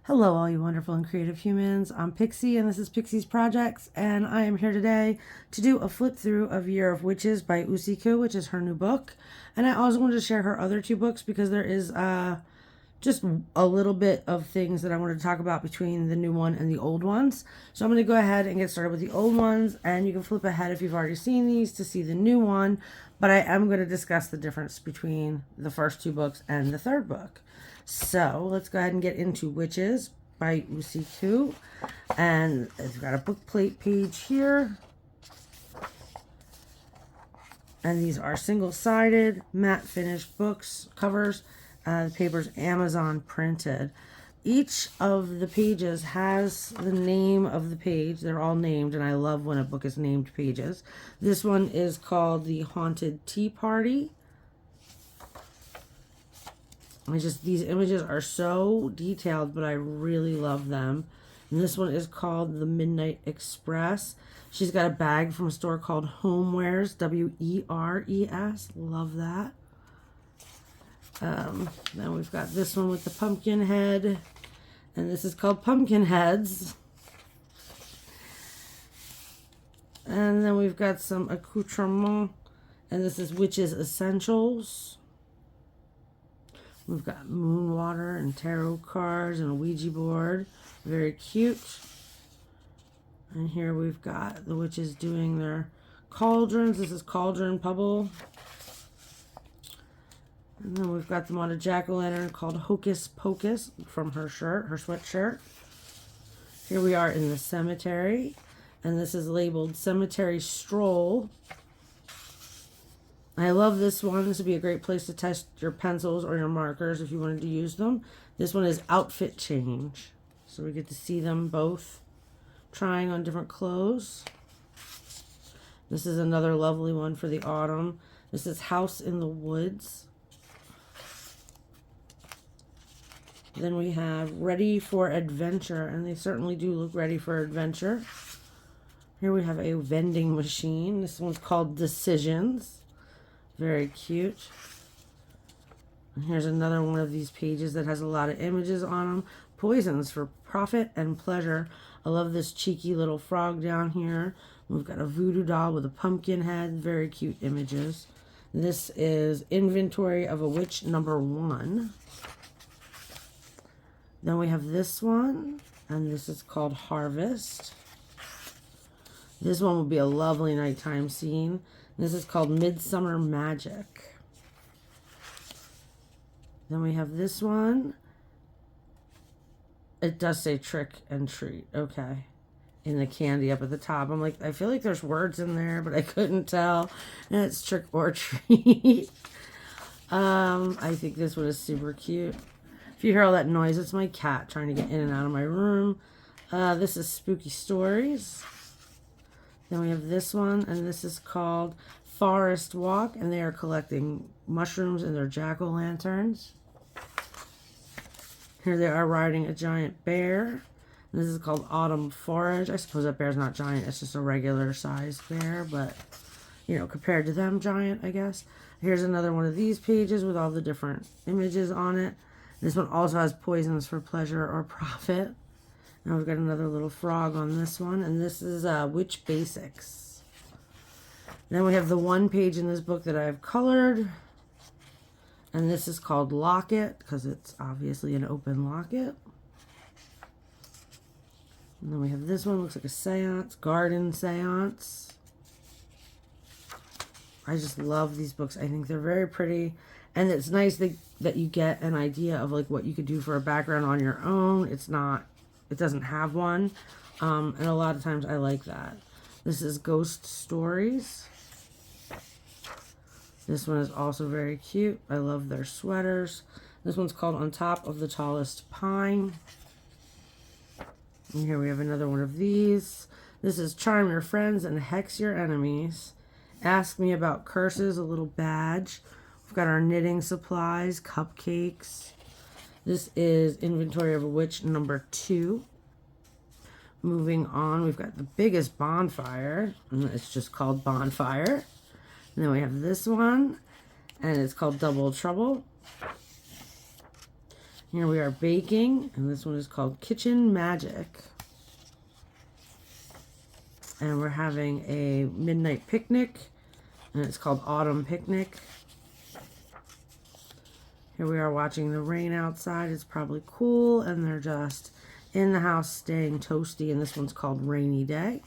Hello, all you wonderful and creative humans. I'm Pixie, and this is Pixie's Projects, and I am here today to do a flip through of Year of Witches by Uusikuu, which is her new book. And I also wanted to share her other two books because there is just a little bit of things that I wanted to talk about between the new one and the old ones. So I'm going to go ahead and get started with the old ones, and you can flip ahead if you've already seen these to see the new one. But I am going to discuss the difference between the first two books and the third book. So let's go ahead and get into Witches by uusikuu. And it's got a book plate page here. And these are single-sided, matte finished books, covers. The paper's Amazon printed. Each of the pages has the name of the page. They're all named, and I love when a book is named pages. This one is called The Haunted Tea Party. These images are so detailed, but I really love them. And this one is called The Midnight Express. She's got a bag from a store called Homewares, W-E-R-E-S. Love that. Then we've got this one with the pumpkin head. And this is called Pumpkin Heads. And then we've got some accoutrements. And this is Witches Essentials. We've got moon water and tarot cards and a Ouija board. Very cute. And here we've got the witches doing their cauldrons. This is Cauldron Pebble. And then we've got them on a jack-o'-lantern called Hocus Pocus from her shirt, her sweatshirt. Here we are in the cemetery. And this is labeled Cemetery Stroll. I love this one. This would be a great place to test your pencils or your markers if you wanted to use them. This one is Outfit Change. So we get to see them both trying on different clothes. This is another lovely one for the autumn. This is House in the Woods. Then we have Ready for Adventure, and they certainly do look ready for adventure. Here we have a vending machine. This one's called Decisions. Very cute. And here's another one of these pages that has a lot of images on them. Poisons for Profit and Pleasure. I love this cheeky little frog down here. We've got a voodoo doll with a pumpkin head. Very cute images. This is Inventory of a Witch #1. Then we have this one, and this is called Harvest. This one will be a lovely nighttime scene. This is called Midsummer Magic. Then we have this one. It does say Trick and Treat. Okay. In the candy up at the top. I'm like, I feel like there's words in there, but I couldn't tell. And it's Trick or Treat. I think this one is super cute. If you hear all that noise, it's my cat trying to get in and out of my room. This is Spooky Stories. Then we have this one, and this is called Forest Walk, and they are collecting mushrooms in their jack-o'-lanterns. Here they are riding a giant bear. And this is called Autumn Forage. I suppose that bear's not giant, it's just a regular sized bear, but, you know, compared to them, giant, I guess. Here's another one of these pages with all the different images on it. This one also has Poisons for Pleasure or Profit. Now we've got another little frog on this one, and this is Witch Basics. Then we have the one page in this book that I've colored, and this is called Locket, because it's obviously an open locket. And then we have this one, looks like a seance, garden seance. I just love these books. I think they're very pretty, and it's nice that you get an idea of like what you could do for a background on your own. It doesn't have one, and a lot of times I like that. This is Ghost Stories. This one is also very cute. I love their sweaters. This one's called On Top of the Tallest Pine. And here we have another one of these. This is Charm Your Friends and Hex Your Enemies. Ask Me About Curses, a little badge. We've got our knitting supplies, cupcakes. This is Inventory of a Witch #2. Moving on, we've got the biggest bonfire, and it's just called Bonfire. And then we have this one, and it's called Double Trouble. Here we are baking, and this one is called Kitchen Magic. And we're having a midnight picnic, and it's called Autumn Picnic. Here we are watching the rain outside. It's probably cool, and they're just in the house staying toasty, and this one's called Rainy Day.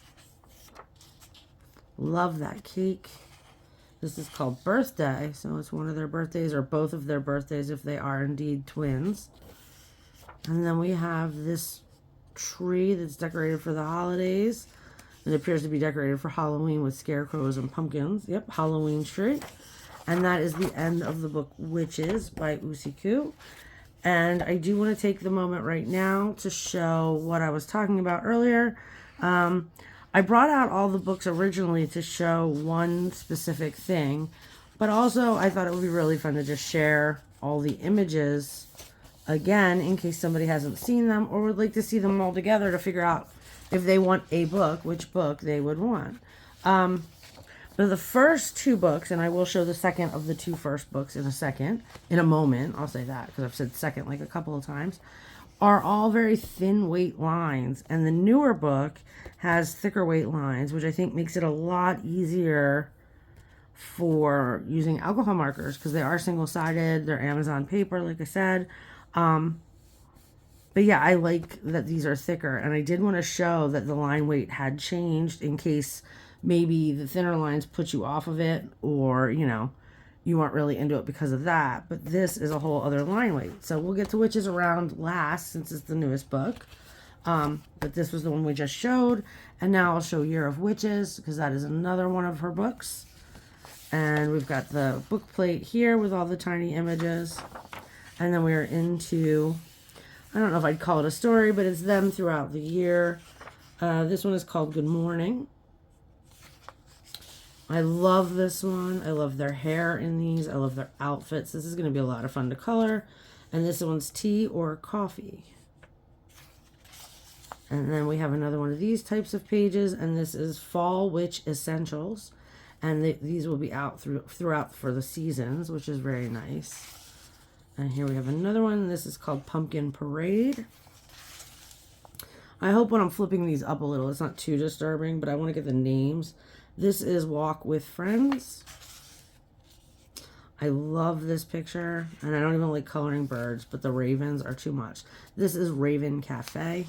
Love that cake. This is called Birthday, so it's one of their birthdays, or both of their birthdays if they are indeed twins. And then we have this tree that's decorated for the holidays. It appears to be decorated for Halloween with scarecrows and pumpkins. Yep, Halloween tree. And that is the end of the book Witches by Uusikuu. And I do want to take the moment right now to show what I was talking about earlier. I brought out all the books originally to show one specific thing, but also I thought it would be really fun to just share all the images again in case somebody hasn't seen them or would like to see them all together to figure out if they want a book, which book they would want. But the first two books, and I will show the second of the two first books in a moment, I'll say that because I've said second like a couple of times, are all very thin weight lines. And the newer book has thicker weight lines, which I think makes it a lot easier for using alcohol markers because they are single-sided. They're Amazon paper, like I said. But yeah, I like that these are thicker. And I did want to show that the line weight had changed in case maybe the thinner lines put you off of it or, you know, you weren't really into it because of that. But this is a whole other line weight. So we'll get to Witches around last since it's the newest book. But this was the one we just showed. And now I'll show Year of Witches because that is another one of her books. And we've got the book plate here with all the tiny images. And then we're into, I don't know if I'd call it a story, but it's them throughout the year. This one is called Good Morning. I love this one. I love their hair in these. I love their outfits. This is going to be a lot of fun to color. And this one's Tea or Coffee. And then we have another one of these types of pages. And this is Fall Witch Essentials. And these will be out throughout for the seasons, which is very nice. And here we have another one. This is called Pumpkin Parade. I hope when I'm flipping these up a little, it's not too disturbing, but I want to get the names. This is Walk with Friends. I love this picture, and I don't even like coloring birds, but the ravens are too much. This is Raven Cafe.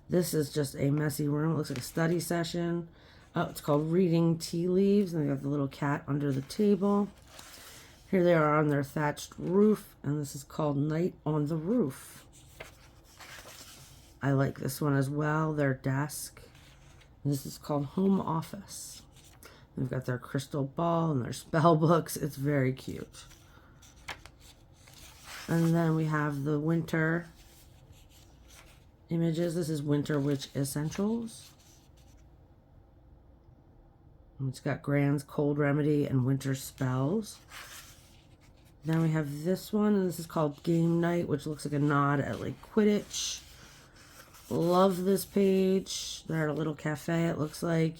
This is just a messy room. It looks like a study session. Oh, it's called Reading Tea Leaves, and they got the little cat under the table. Here they are on their thatched roof, and this is called Night on the Roof. I like this one as well, their desk. This is called Home Office. They've got their crystal ball and their spell books. It's very cute. And then we have the winter images. This is Winter Witch Essentials. And it's got Grand's Cold Remedy and Winter Spells. Then we have this one, and this is called Game Night, which looks like a nod at like Quidditch. Love this page. They're at a little cafe, it looks like.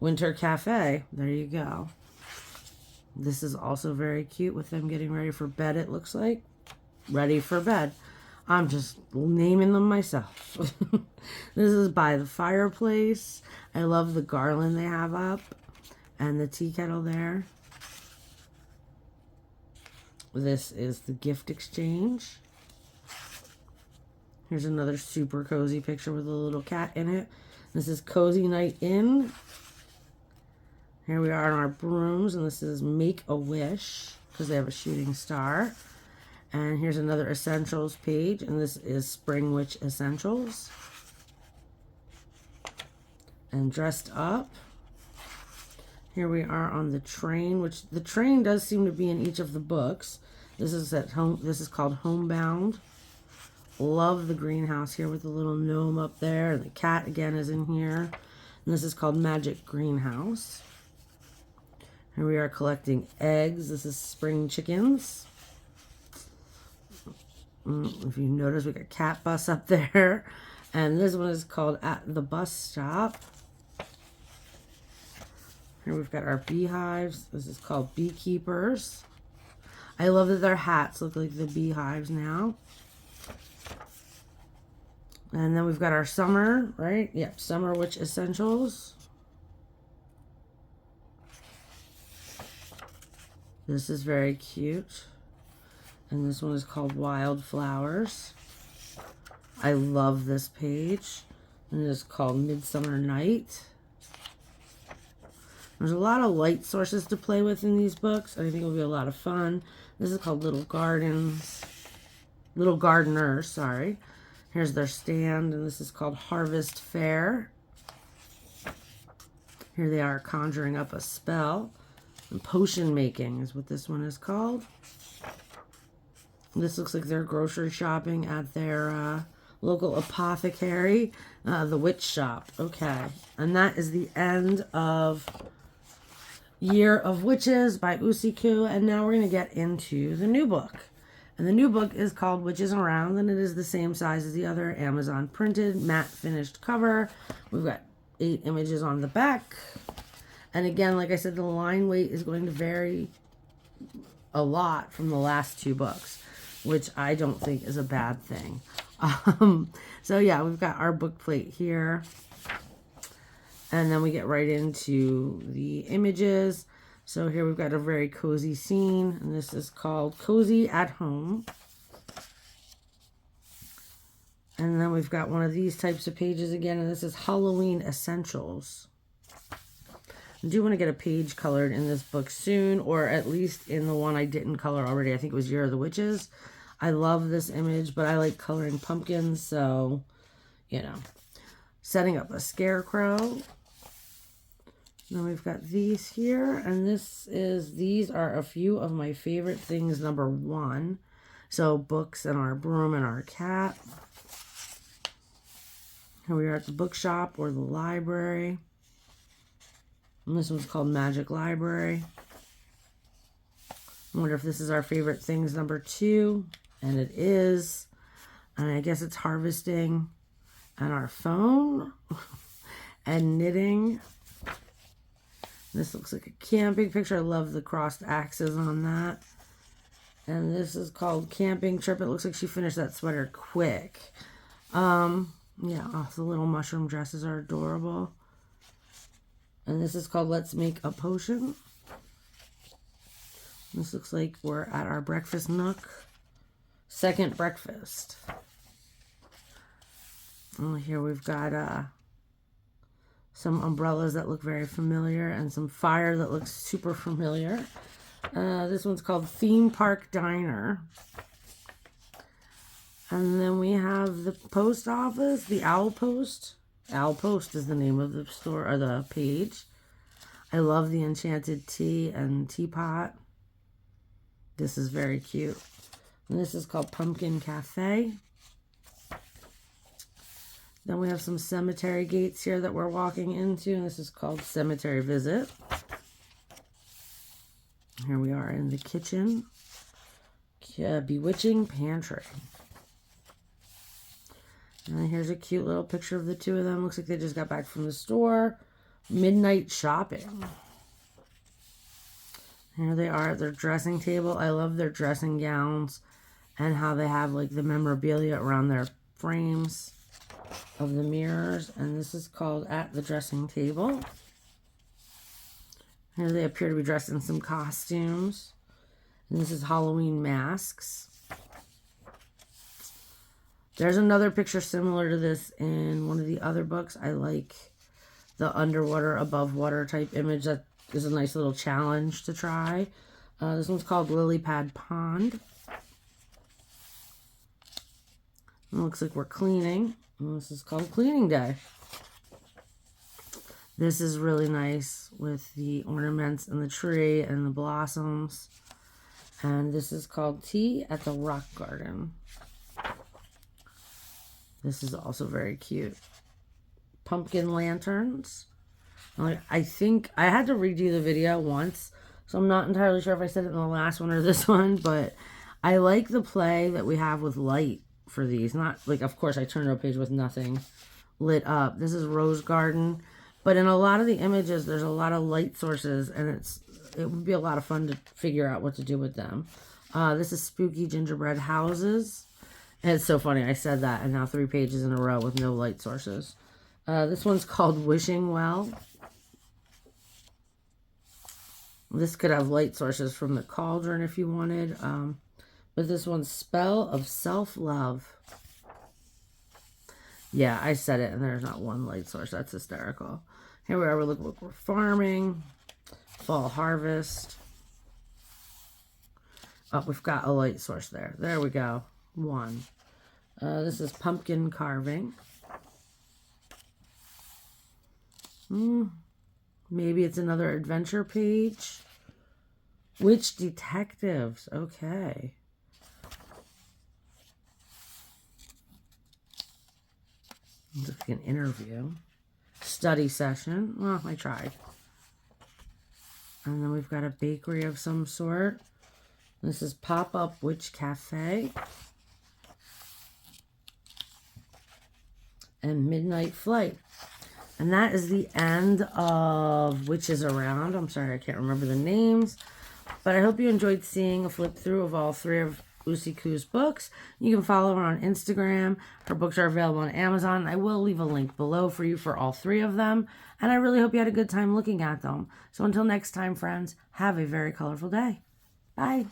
Winter Cafe. There you go. This is also very cute with them getting ready for bed, it looks like. Ready for bed. I'm just naming them myself. This is by the fireplace. I love the garland they have up. And the tea kettle there. This is the gift exchange. Here's another super cozy picture with a little cat in it. This is Cozy Night In. Here we are on our brooms, and this is Make a Wish, because they have a shooting star. And here's another Essentials page, and this is Spring Witch Essentials. And Dressed Up. Here we are on the train, which the train does seem to be in each of the books. This is at home. This is called Homebound. Love the greenhouse here with the little gnome up there. And the cat again is in here. And this is called Magic Greenhouse. Here we are collecting eggs. This is Spring Chickens. If you notice, we got Cat Bus up there. And this one is called At the Bus Stop. Here we've got our beehives. This is called Beekeepers. I love that their hats look like the beehives now. And then we've got our summer, right? Yep, Summer Witch Essentials. This is very cute. And this one is called Wildflowers. I love this page. And it is called Midsummer Night. There's a lot of light sources to play with in these books. I think it'll be a lot of fun. This is called Little Gardens. Little Gardeners, sorry. Here's their stand, and this is called Harvest Fair. Here they are conjuring up a spell. And potion making is what this one is called. This looks like they're grocery shopping at their local apothecary, the witch shop. Okay, and that is the end of Year of Witches by Uusikuu, and now we're going to get into the new book. And the new book is called Witches Around, and it is the same size as the other, Amazon printed, matte finished cover. We've got 8 images on the back. And again, like I said, the line weight is going to vary a lot from the last 2 books, which I don't think is a bad thing. So yeah, we've got our book plate here. And then we get right into the images. So here we've got a very cozy scene, and this is called Cozy at Home. And then we've got one of these types of pages again, and this is Halloween Essentials. I do want to get a page colored in this book soon, or at least in the one I didn't color already. I think it was Year of the Witches. I love this image, but I like coloring pumpkins, so, you know. Setting up a scarecrow. Then we've got these here, and these are a few of my favorite things, number 1. So books and our broom and our cat. Here we are at the bookshop or the library. And this one's called Magic Library. I wonder if this is our favorite things, number 2. And it is. And I guess it's harvesting and our phone and knitting. This looks like a camping picture. I love the crossed axes on that. And this is called Camping Trip. It looks like she finished that sweater quick. Yeah, the little mushroom dresses are adorable. And this is called Let's Make a Potion. This looks like we're at our breakfast nook. Second breakfast. Oh, here we've got some umbrellas that look very familiar and some fire that looks super familiar. This one's called Theme Park Diner. And then we have the post office, the Owl Post. Owl Post is the name of the store or the page. I love the enchanted tea and teapot. This is very cute. And this is called Pumpkin Cafe. Then we have some cemetery gates here that we're walking into, and this is called Cemetery Visit. Here we are in the kitchen. Bewitching Pantry. And here's a cute little picture of the 2 of them. Looks like they just got back from the store. Midnight shopping. Here they are at their dressing table. I love their dressing gowns and how they have like the memorabilia around their frames of the mirrors. And this is called At the Dressing Table. Here they appear to be dressed in some costumes. And this is Halloween masks. There's another picture similar to this in one of the other books. I like the underwater, above water type image. That is a nice little challenge to try. This one's called Lily Pad Pond. It looks like we're cleaning. And this is called Cleaning Day. This is really nice with the ornaments and the tree and the blossoms. And this is called Tea at the Rock Garden. This is also very cute. Pumpkin lanterns. I think I had to redo the video once, so I'm not entirely sure if I said it in the last one or this one, but I like the play that we have with light for these. Not like, of course, I turned to a page with nothing lit up. This is Rose Garden, but in a lot of the images, there's a lot of light sources, and it would be a lot of fun to figure out what to do with them. This is Spooky Gingerbread Houses. And it's so funny. I said that, and now 3 pages in a row with no light sources. This one's called Wishing Well. This could have light sources from the cauldron if you wanted. But this one's Spell of Self-Love. Yeah, I said it, and there's not one light source. That's hysterical. Here we are. Look, we're farming. Fall harvest. Oh, we've got a light source there. There we go. 1. This is pumpkin carving. Maybe it's another adventure page. Witch detectives. Okay. Looks like an interview. Study session. Well, I tried. And then we've got a bakery of some sort. This is Pop-Up Witch Cafe. And Midnight Flight. And that is the end of Witches Around. I'm sorry, I can't remember the names. But I hope you enjoyed seeing a flip through of all 3 of Uusikuu's books. You can follow her on Instagram. Her books are available on Amazon. I will leave a link below for you for all 3 of them. And I really hope you had a good time looking at them. So until next time, friends, have a very colorful day. Bye.